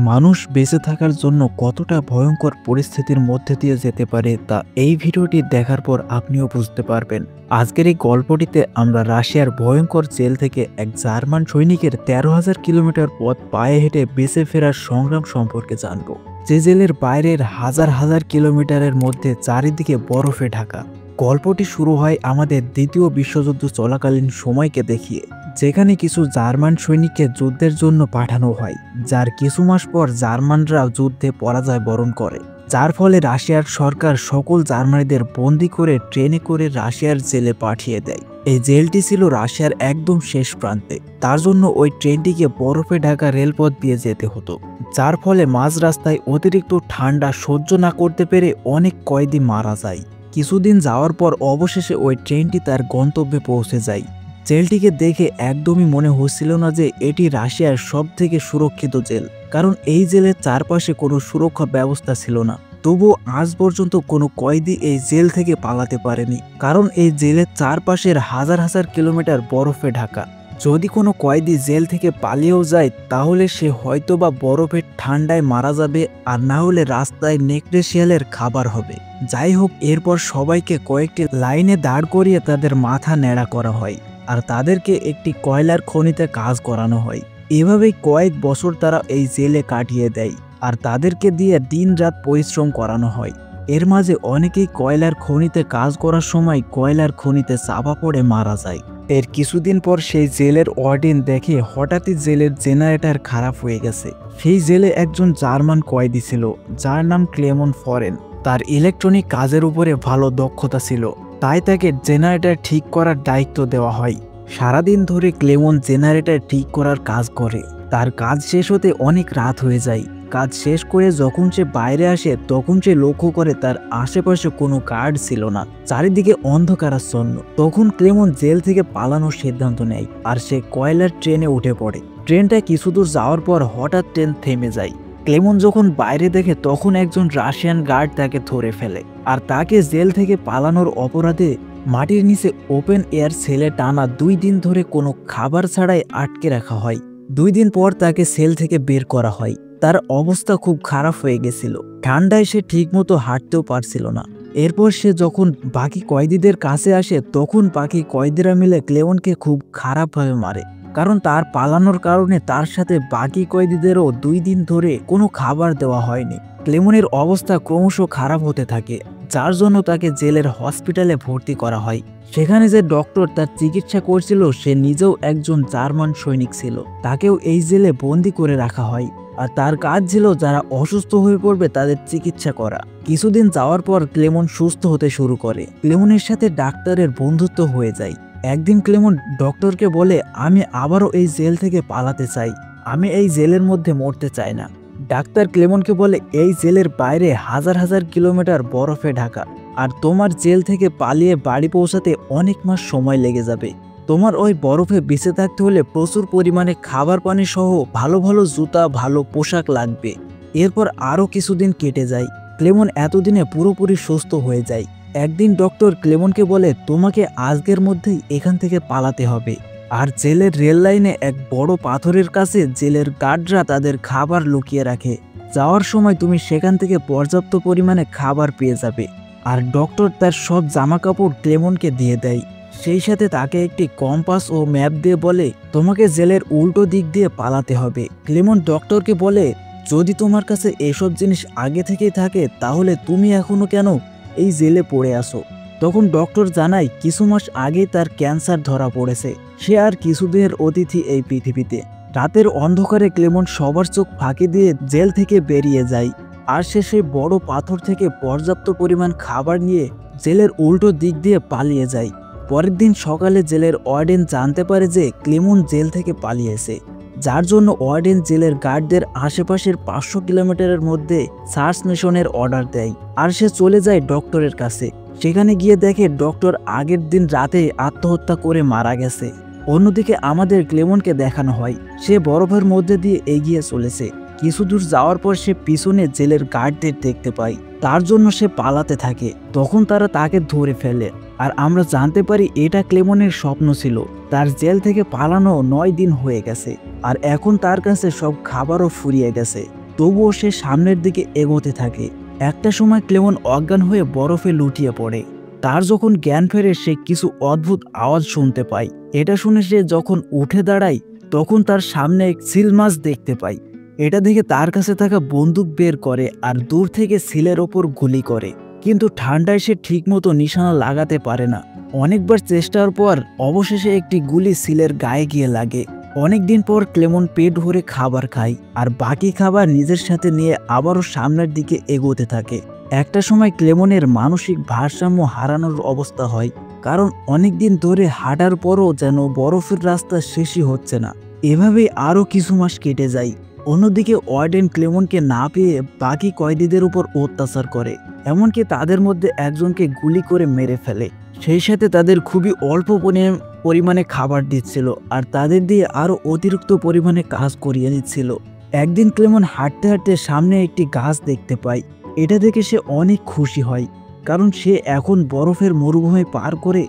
মানুষ বেঁচে থাকার জন্য কতটা ভয়ঙ্কর পরিস্থিতির মধ্যে দিয়ে যেতে পারে তা এই ভিডিওটি দেখার পর আপনিও বুঝতে পারবেন। আজকের এই গল্পটিতে আমরা রাশিয়ার ভয়ঙ্কর জেল থেকে এক জার্মান সৈনিকের ১৩,০০০ কিলোমিটার পথ পায়ে হেঁটে বেঁচে ফেরার সংগ্রাম সম্পর্কে জানব। যে জেলের বাইরের হাজার হাজার কিলোমিটারের মধ্যে চারিদিকে বরফে ঢাকা। গল্পটি শুরু হয় আমাদের দ্বিতীয় বিশ্বযুদ্ধ চলাকালীন সময়কে দেখিয়ে, যেখানে কিছু জার্মান সৈনিককে যুদ্ধের জন্য পাঠানো হয়, যার কিছু মাস পর জার্মানরা যুদ্ধে পরাজয় বরণ করে, যার ফলে রাশিয়ার সরকার সকল জার্মানিদের বন্দি করে ট্রেনে করে রাশিয়ার জেলে পাঠিয়ে দেয়। এই জেলটি ছিল রাশিয়ার একদম শেষ প্রান্তে, তার জন্য ওই ট্রেনটিকে বরফে ঢাকা রেলপথ দিয়ে যেতে হতো, যার ফলে মাঝ রাস্তায় অতিরিক্ত ঠান্ডা সহ্য না করতে পেরে অনেক কয়েদি মারা যায়। কিছুদিন যাওয়ার পর অবশেষে ওই ট্রেনটি তার গন্তব্যে পৌঁছে যায়। জেলটিকে দেখে একদমই মনে হচ্ছিল না যে এটি রাশিয়ার সবথেকে সুরক্ষিত জেল, কারণ এই জেলের চারপাশে কোনো সুরক্ষা ব্যবস্থা ছিল না। তবুও আজ পর্যন্ত কোনো কয়েদি এই জেল থেকে পালাতে পারেনি, কারণ এই জেলের চারপাশের হাজার হাজার কিলোমিটার বরফে ঢাকা। যদি কোনো কয়েদি জেল থেকে পালিয়েও যায় তাহলে সে হয়তোবা বরফের ঠান্ডায় মারা যাবে, আর না হলে রাস্তায় নেকড়ে শিয়ালের খাবার হবে। যাই হোক, এরপর সবাইকে কয়েকটি লাইনে দাঁড় করিয়ে তাদের মাথা ন্যাড়া করা হয়, আর তাদেরকে একটি কয়লার খনিতে কাজ করানো হয়। এভাবেই কয়েক বছর তারা এই জেলে কাটিয়ে দেয়, আর তাদেরকে দিয়ে দিনরাত পরিশ্রম করানো হয়। এর মাঝে অনেকেই কয়লার খনিতে কাজ করার সময় কয়লার খনিতে চাপা পড়ে মারা যায়। এর কিছুদিন পর সেই জেলের ওয়ার্ডেন দেখে হঠাৎই জেলের জেনারেটর খারাপ হয়ে গেছে। সেই জেলে একজন জার্মান কয়েদি ছিল, যার নাম ক্লেমন ফরেন। তার ইলেকট্রনিক কাজের উপরে ভালো দক্ষতা ছিল, তাই তাকে জেনারেটর ঠিক করার দায়িত্ব দেওয়া হয়। সারাদিন ধরে ক্লেমন জেনারেটর ঠিক করার কাজ করে। তার কাজ শেষ হতে অনেক রাত হয়ে যায়। কাজ শেষ করে যখন সে বাইরে আসে তখন সে লক্ষ্য করে তার আশেপাশে কোনো গার্ড ছিল না, চারিদিকে অন্ধকারাচ্ছন্ন। তখন ক্লেমন জেল থেকে পালানোর সিদ্ধান্ত নেয়, আর সে কয়লার ট্রেনে উঠে পড়ে। ট্রেনটা কিছু দূর যাওয়ার পর হঠাৎ ট্রেন থেমে যায়। ক্লেমন যখন বাইরে দেখে তখন একজন রাশিয়ান গার্ড তাকে ধরে ফেলে, আর তাকে জেল থেকে পালানোর অপরাধে মাটির নিচে ওপেন এয়ার সেলে টানা 2 দিন ধরে কোনো খাবার ছাড়াই আটকে রাখা হয়। 2 দিন পর তাকে সেল থেকে বের করা হয়। তার অবস্থা খুব খারাপ হয়ে গেছিল, ঠান্ডায় সে ঠিকমতো হাঁটতেও পারছিল না। এরপর সে যখন বাকি কয়েদিদের কাছে আসে তখন বাকি কয়েদিরা মিলে ক্লেমনকে খুব খারাপভাবে মারে, কারণ তার পালানোর কারণে তার সাথে বাকি কয়েদিদেরও 2 দিন ধরে কোনো খাবার দেওয়া হয়নি। ক্লেমনের অবস্থা ক্রমশ খারাপ হতে থাকে, যার জন্য তাকে জেলের হসপিটালে ভর্তি করা হয়। সেখানে যে ডক্টর তার চিকিৎসা করছিল সে নিজেও একজন জার্মান সৈনিক ছিল। তাকেও এই জেলে বন্দি করে রাখা হয়, আর তার কাজ ছিল যারা অসুস্থ হয়ে পড়বে তাদের চিকিৎসা করা। কিছুদিন যাওয়ার পর ক্লেমন সুস্থ হতে শুরু করে। ক্লেমনের সাথে ডাক্তারের বন্ধুত্ব হয়ে যায়। একদিন ক্লেমন ডক্টরকে বলে, আমি আবারও এই জেল থেকে পালাতে চাই, আমি এই জেলের মধ্যে মরতে চাই না। ডাক্তার ক্লেমনকে বলে, এই জেলের বাইরে হাজার হাজার কিলোমিটার বরফে ঢাকা, আর তোমার জেল থেকে পালিয়ে বাড়ি পৌঁছাতে অনেক মাস সময় লেগে যাবে। তোমার ওই বরফে বেঁচে থাকতে হলে প্রচুর পরিমাণে খাবার পানি সহ ভালো ভালো জুতা, ভালো পোশাক লাগবে। এরপর আরও কিছুদিন কেটে যায়। ক্লেমন এতদিনে পুরোপুরি সুস্থ হয়ে যায়। একদিন ডক্টর ক্লেমনকে বলে, তোমাকে আজকের মধ্যেই এখান থেকে পালাতে হবে। আর জেলের রেল লাইনে এক বড় পাথরের কাছে জেলের গার্ডরা তাদের খাবার লুকিয়ে রাখে। যাওয়ার সময় তুমি সেখান থেকে পর্যাপ্ত পরিমাণে খাবার পেয়ে যাবে। আর ডক্টর তার সব জামা কাপড় ক্লেমনকে দিয়ে দেয়। সেই সাথে তাকে একটি কম্পাস ও ম্যাপ দিয়ে বলে, তোমাকে জেলের উল্টো দিক দিয়ে পালাতে হবে। ক্লেমন ডক্টরকে বলে, যদি তোমার কাছে এসব জিনিস আগে থেকেই থাকে তাহলে তুমি এখনো কেন এই জেলে পড়ে আসো? তখন ডক্টর জানায়, কিছু মাস আগেই তার ক্যান্সার ধরা পড়েছে, সে আর কিছুদিনের অতিথি এই পৃথিবীতে। রাতের অন্ধকারে ক্লেমন সবার চোখ ফাঁকি দিয়ে জেল থেকে বেরিয়ে যায়, আর সে সেই বড় পাথর থেকে পর্যাপ্ত পরিমাণ খাবার নিয়ে জেলের উল্টো দিক দিয়ে পালিয়ে যায়। পরের দিন সকালে জেলের ওয়ার্ডেন জানতে পারে যে ক্লেমন জেল থেকে পালিয়েছে, যার জন্য ওয়ার্ডেন জেলের গার্ডদের আশেপাশের 500 কিলোমিটারের মধ্যে সার্চ মিশনের অর্ডার দেয়, আর সে চলে যায় ডক্টরের কাছে। সেখানে গিয়ে দেখে ডক্টর আগের দিন রাতে আত্মহত্যা করে মারা গেছে। অন্যদিকে আমাদের ক্লেমনকে দেখানো হয় সে বরফের মধ্যে দিয়ে এগিয়ে চলেছে। কিছু দূর যাওয়ার পর সে পিছনে জেলের গার্ডদের দেখতে পায়, তার জন্য সে পালাতে থাকে। তখন তারা তাকে ধরে ফেলে, আর আমরা জানতে পারি এটা ক্লেমনের স্বপ্ন ছিল। তার জেল থেকে পালানো 9 দিন হয়ে গেছে, আর এখন তার কাছে সব খাবারও ফুরিয়ে গেছে। তবুও সে সামনের দিকে এগোতে থাকে। একটা সময় ক্লেমন অজ্ঞান হয়ে বরফে লুটিয়ে পড়ে। তার যখন জ্ঞান ফেরে সে কিছু অদ্ভুত আওয়াজ শুনতে পায়। এটা শুনে সে যখন উঠে দাঁড়ায় তখন তার সামনে এক সিল মাছ দেখতে পায়। এটা দেখে তার কাছে থাকা বন্দুক বের করে আর দূর থেকে সিলের ওপর গুলি করে, কিন্তু ঠান্ডায় সে ঠিকমতো নিশানা লাগাতে পারে না। অনেকবার চেষ্টার পর অবশেষে একটি গুলি সিলের গায়ে গিয়ে লাগে। অনেকদিন পর ক্লেমন পেট ভরে খাবার খায় আর বাকি খাবার নিজের সাথে নিয়ে আবারও সামনের দিকে এগোতে থাকে। একটা সময় ক্লেমনের মানসিক ভারসাম্য হারানোর অবস্থা হয়, কারণ অনেকদিন ধরে হাঁটার পরও যেন বরফের রাস্তা শেষই হচ্ছে না। এভাবেই আরও কিছু মাস কেটে যায়। অন্যদিকে ওয়ার্ডেন ক্লেমনকে না পেয়ে বাকি কয়েদিদের উপর অত্যাচার করে, এমনকি তাদের মধ্যে একজনকে গুলি করে মেরে ফেলে। সেই সাথে তাদের খুবই অল্প পরিমাণে খাবার দিচ্ছিল আর তাদের দিয়ে আরও অতিরিক্ত পরিমাণে কাজ করিয়ে দিচ্ছিল। একদিন ক্লেমন হাঁটতে হাঁটতে সামনে একটি গাছ দেখতে পায়। এটা দেখে সে অনেক খুশি হয়, কারণ সে এখন বরফের মরুভূমি পার করে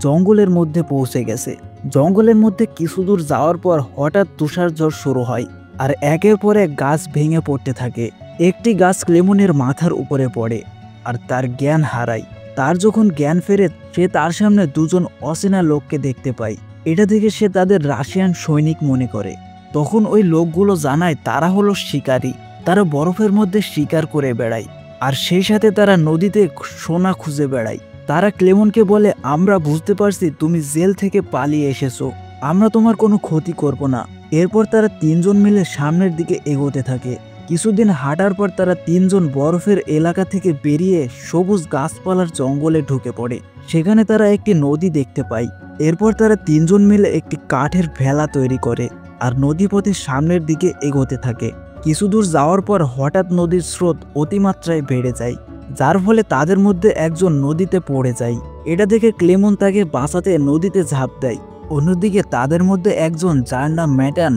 জঙ্গলের মধ্যে পৌঁছে গেছে। জঙ্গলের মধ্যে কিছু দূর যাওয়ার পর হঠাৎ তুষার ঝড় শুরু হয় আর একের পর এক গাছ ভেঙে পড়তে থাকে। একটি গাছ ক্লেমনের মাথার উপরে পড়ে আর তার জ্ঞান হারায়। তার যখন জ্ঞান ফেরে সে তার সামনে দুজন অচেনা লোককে দেখতে পায়। এটা দেখে সে তাদের রাশিয়ান সৈনিক মনে করে। তখন ওই লোকগুলো জানায় তারা হলো শিকারী, তারা বরফের মধ্যে শিকার করে বেড়ায় আর সেই সাথে তারা নদীতে সোনা খুঁজে বেড়ায়। তারা ক্লেমনকে বলে, আমরা বুঝতে পারছি তুমি জেল থেকে পালিয়ে এসেছো, আমরা তোমার কোনো ক্ষতি করব না। এরপর তারা তিনজন মিলে সামনের দিকে এগোতে থাকে। কিছুদিন হাঁটার পর তারা তিনজন বরফের এলাকা থেকে বেরিয়ে সবুজ গাছপালার জঙ্গলে ঢুকে পড়ে। সেখানে তারা একটি নদী দেখতে পায়। এরপর তারা তিনজন মিলে একটি কাঠের ভেলা তৈরি করে আর নদীপথে সামনের দিকে এগোতে থাকে। কিছু দূর যাওয়ার পর হঠাৎ নদীর স্রোত অতিমাত্রায় বেড়ে যায়, যার ফলে তাদের মধ্যে একজন নদীতে পড়ে যায়। এটা দেখে ক্লেমন তাকে বাঁচাতে নদীতে ঝাঁপ দেয়। অন্যদিকে তাদের মধ্যে একজন, যার নাম ম্যাটান,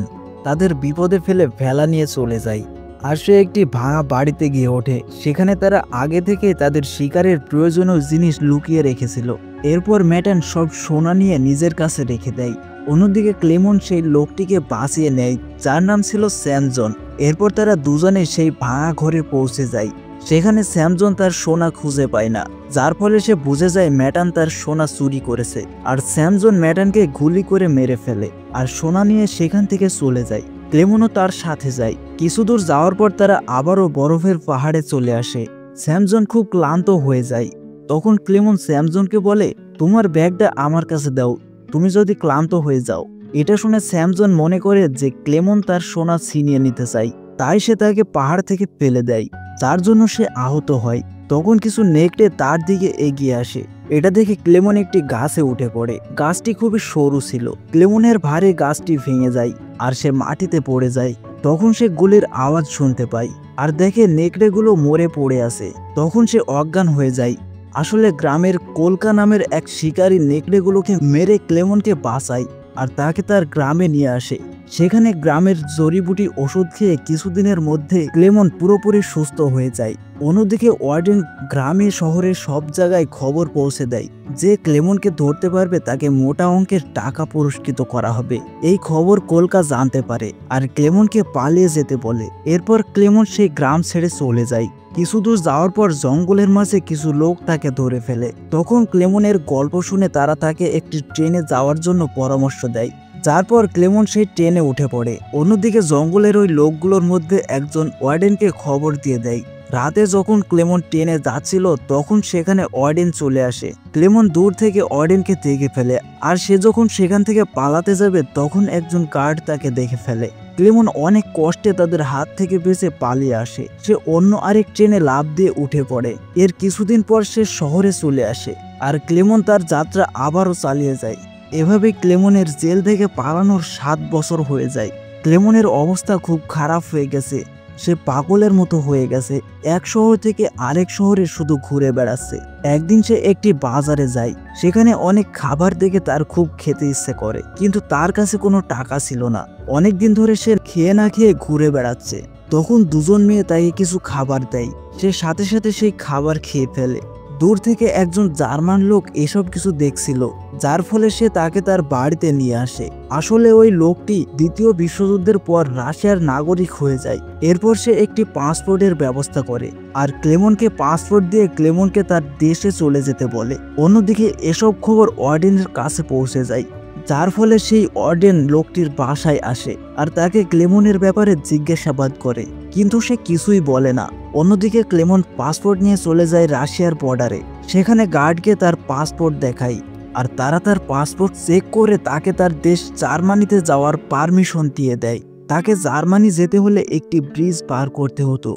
তাদের বিপদে ফেলে ভেলা নিয়ে চলে যায় আর সে একটি ভাঙা বাড়িতে গিয়ে ওঠে। সেখানে তারা আগে থেকে তাদের শিকারের প্রয়োজনীয় জিনিস লুকিয়ে রেখেছিল। এরপর ম্যাটান সব সোনা নিয়ে নিজের কাছে রেখে দেয়। অন্যদিকে ক্লেমন সেই লোকটিকে বাঁচিয়ে নেয়, যার নাম ছিল স্যামজন। এরপর তারা দুজনে সেই ভাঙা ঘরে পৌঁছে যায়। সেখানে স্যামজন তার সোনা খুঁজে পায় না, যার ফলে সে বুঝে যায় ম্যাটান তার সোনা চুরি করেছে। আর স্যামজন ম্যাটানকে গুলি করে মেরে ফেলে আর সোনা নিয়ে সেখান থেকে চলে যায়। ক্লেমনও তার সাথে যায়। কিছু দূর যাওয়ার পর তারা আবারও বরফের পাহাড়ে চলে আসে। স্যামজন খুব ক্লান্ত হয়ে যায়। তখন ক্লেমন স্যামজনকে বলে, তোমার ব্যাগটা আমার কাছে দাও, তুমি যদি ক্লান্ত হয়ে যাও। এটা শুনে স্যামজন মনে করে যে ক্লেমন তার সোনা ছিনিয়ে নিতে চায়, তাই সে তাকে পাহাড় থেকে ফেলে দেয়, যার জন্য সে আহত হয়। তখন কিছু নেকড়ে তার দিকে এগিয়ে আসে। এটা দেখে ক্লেমন একটি গাছে উঠে পড়ে। গাছটি খুবই সরু ছিল। ক্লেমনের ভারে গাছটি ভেঙে যায় আর সে মাটিতে পড়ে যায়। তখন সে গুলির আওয়াজ শুনতে পায় আর দেখে নেকড়েগুলো মরে পড়ে আছে। তখন সে অজ্ঞান হয়ে যায়। আসলে গ্রামের কলকা নামের এক শিকারী নেকড়েগুলোকে মেরে ক্লেমনকে বাঁচায় আর তাকে তার গ্রামে নিয়ে আসে। সেখানে গ্রামের জড়িবুটি ওষুধ খেয়ে কিছুদিনের মধ্যে ক্লেমন পুরোপুরি সুস্থ হয়ে যায়। অন্যদিকে ওয়ার্ডেন গ্রামে শহরে সব জায়গায় খবর পৌঁছে দেয় যে ক্লেমনকে ধরতে পারবে তাকে মোটা অঙ্কের টাকা পুরস্কৃত করা হবে। এই খবর কলকা জানতে পারে আর ক্লেমনকে পালিয়ে যেতে বলে। এরপর ক্লেমন সেই গ্রাম ছেড়ে চলে যায়। কিছু দূর যাওয়ার পর জঙ্গলের মাঝে কিছু লোক তাকে ধরে ফেলে। তখন ক্লেমনের গল্প শুনে তারা তাকে একটি ট্রেনে যাওয়ার জন্য পরামর্শ দেয়, যার পর ক্লেমন সেই ট্রেনে উঠে পড়ে। অন্যদিকে জঙ্গলের ওই লোকগুলোর মধ্যে একজন ওয়ার্ডেনকে খবর দিয়ে দেয়। রাতে যখন ক্লেমন ট্রেনে যাচ্ছিল তখন সেখানে ওয়ার্ডেন চলে আসে। ক্লেমন দূর থেকে ওয়ার্ডেনকে দেখে ফেলে আর সে যখন সেখান থেকে পালাতে যাবে তখন একজন গার্ড তাকে দেখে ফেলে। ক্লেমন অনেক কষ্টে তাদের হাত থেকে বেঁচে পালিয়ে আসে। সে অন্য আরেক ট্রেনে লাফ দিয়ে উঠে পড়ে। এর কিছুদিন পর সে শহরে চলে আসে আর ক্লেমন তার যাত্রা আবারও চালিয়ে যায়। এভাবে ক্লেমনের জেল থেকে পালানোর 7 বছর হয়ে যায়। ক্লেমনের অবস্থা খুব খারাপ হয়ে গেছে। সে পাগলের মতো হয়ে গেছে। এক শহর থেকে আরেক শহরে শুধু ঘুরে বেড়াচ্ছে। একদিন সে একটি বাজারে যায়। সেখানে অনেক খাবার দেখে তার খুব খেতে ইচ্ছে করে, কিন্তু তার কাছে কোনো টাকা ছিল না। অনেকদিন ধরে সে খেয়ে না খেয়ে ঘুরে বেড়াচ্ছে। তখন দুজন মেয়ে তাকে কিছু খাবার দেয়। সে সাথে সাথে সেই খাবার খেয়ে ফেলে। দূর থেকে একজন জার্মান লোক এসব কিছু দেখছিল। যার ফলে সে তাকে তার বাড়িতে নিয়ে আসে। আসলে ওই লোকটি দ্বিতীয় বিশ্বযুদ্ধের পর রাশিয়ার নাগরিক হয়ে যায়। এরপর সে একটি পাসপোর্টের ব্যবস্থা করে আর ক্লেমনকে পাসপোর্ট দিয়ে ক্লেমনকে তার দেশে চলে যেতে বলে। অন্যদিকে এসব খবর ওয়ার্ডেনের কাছে পৌঁছে যায়, যার ফলে সেই ওয়ার্ডেন লোকটির বাসায় আসে আর তাকে ক্লেমনের ব্যাপারে জিজ্ঞাসাবাদ করে, কিন্তু সে কিছুই বলে না। অন্যদিকে ক্লেমন পাসপোর্ট নিয়ে চলে যায় রাশিয়ার বর্ডারে। সেখানে গার্ডকে তার পাসপোর্ট দেখায় আর তারা তার পাসপোর্ট চেক করে তাকে তার দেশ জার্মানিতে যাওয়ার পারমিশন দিয়ে দেয়। তাকে জার্মানি যেতে হলে একটি ব্রিজ পার করতে হতো,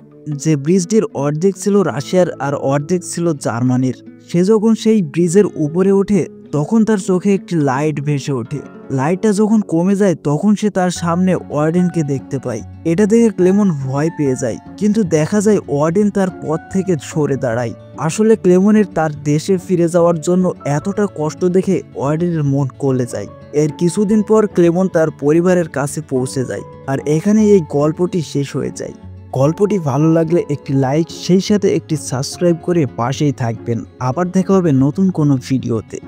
যে ব্রিজটির অর্ধেক ছিল রাশিয়ার আর অর্ধেক ছিল জার্মানির। সে যখন সেই ব্রিজের উপরে ওঠে তখন তার চোখে একটি লাইট ভেসে ওঠে। লাইটটা যখন কমে যায় তখন সে তার সামনে ওয়ার্ডেনকে দেখতে পায়। এটা দেখে ক্লেমন ভয় পেয়ে যায়, কিন্তু দেখা যায় ওয়ার্ডেন তার পথ থেকে সরে দাঁড়ায়। আসলে ক্লেমনের তার দেশে ফিরে যাওয়ার জন্য এতটা কষ্ট দেখে ওয়ার্ডেনের মন গলে যায়। এর কিছুদিন পর ক্লেমন তার পরিবারের কাছে পৌঁছে যায় আর এখানে এই গল্পটি শেষ হয়ে যায়। গল্পটি ভালো লাগলে একটি লাইক, সেই সাথে একটি সাবস্ক্রাইব করে পাশেই থাকবেন। আবার দেখা হবে নতুন কোনো ভিডিওতে।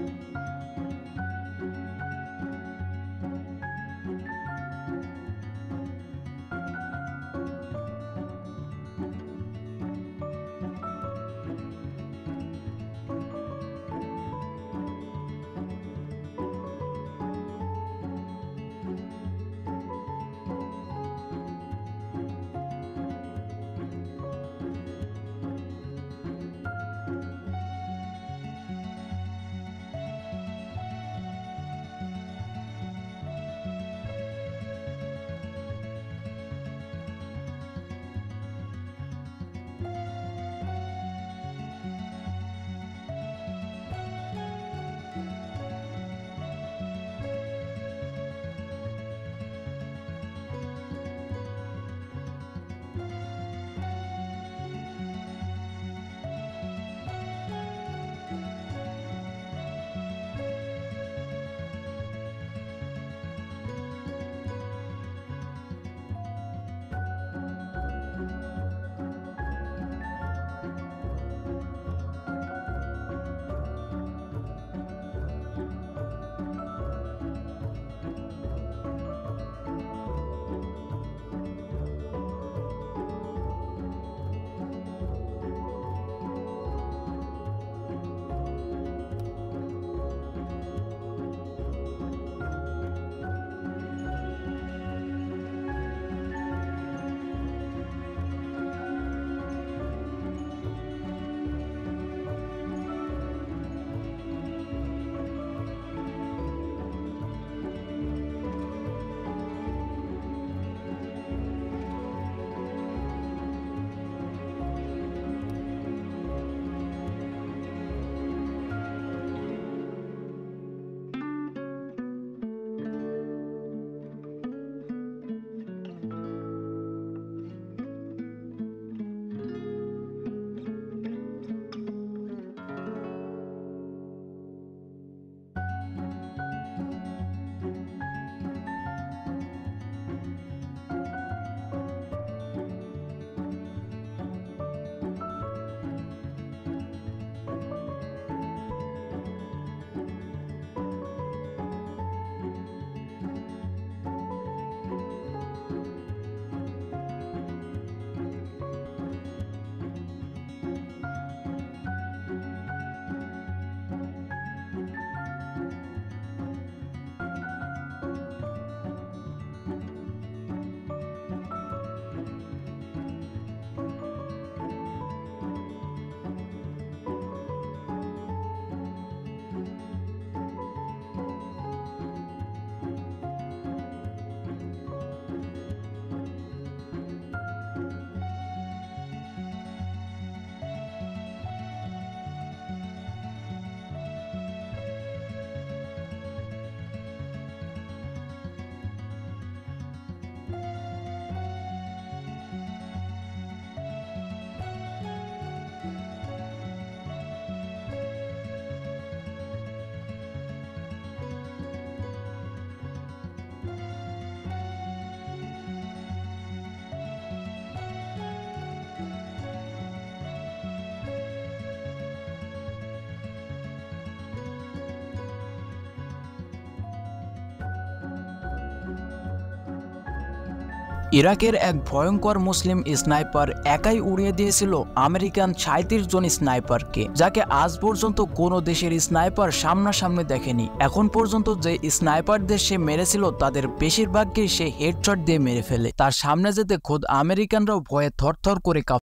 ইরাকের এক ভয়ঙ্কর মুসলিম স্নাইপার একাই উড়িয়ে দিয়েছিল আমেরিকান ৩৭ জন স্নাইপারকে, যাকে আজ পর্যন্ত কোনো দেশের স্নাইপার সামনাসামনি দেখেনি। এখন পর্যন্ত যে স্নাইপারদের সে মেরেছিল তাদের বেশিরভাগকেই সে হেডশট দিয়ে মেরে ফেলে। তার সামনে যেতে খোদ আমেরিকানরাও ভয়ে থরথর করে কাঁপে।